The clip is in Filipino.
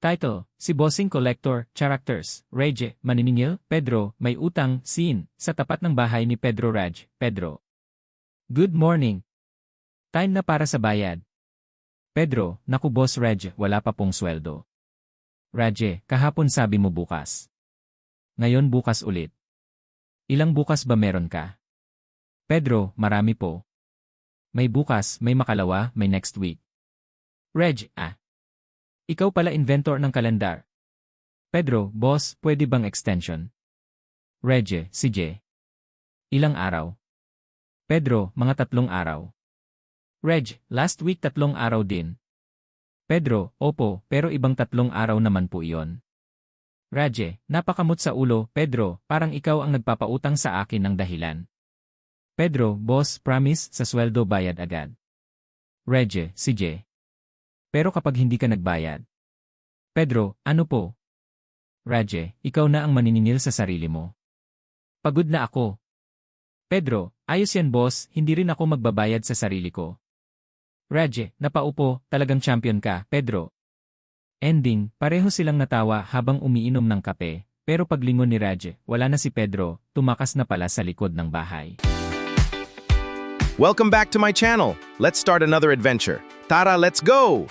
Title, si Bossing Collector, Characters, Reg, Maniningil, Pedro, may utang, scene, sa tapat ng bahay ni Pedro Raj, Pedro. Good morning. Time na para sa bayad. Pedro, naku Boss Reg, wala pa pong sweldo. Raj, kahapon sabi mo bukas. Ngayon bukas ulit. Ilang bukas ba meron ka? Pedro, marami po. May bukas, may makalawa, may next week. Reg, ikaw pala inventor ng kalendar. Pedro, boss, pwede bang extension? Reg, sige. Ilang araw? Pedro, mga 3 araw. Reg, last week 3 araw din. Pedro, opo, pero ibang 3 araw naman po iyon. Reg, napakamot sa ulo, Pedro, parang ikaw ang nagpapautang sa akin ng dahilan. Pedro, boss, promise, sa sweldo bayad agad. Reg, sige. Pero kapag hindi ka nagbayad. Pedro, ano po? Reg, ikaw na ang maniningil sa sarili mo. Pagod na ako. Pedro, ayos yan boss, hindi rin ako magbabayad sa sarili ko. Reg, napaupo, talagang champion ka, Pedro. Ending, pareho silang natawa habang umiinom ng kape, pero paglingon ni Reg, wala na si Pedro, tumakas na pala sa likod ng bahay. Welcome back to my channel. Let's start another adventure. Tara, let's go!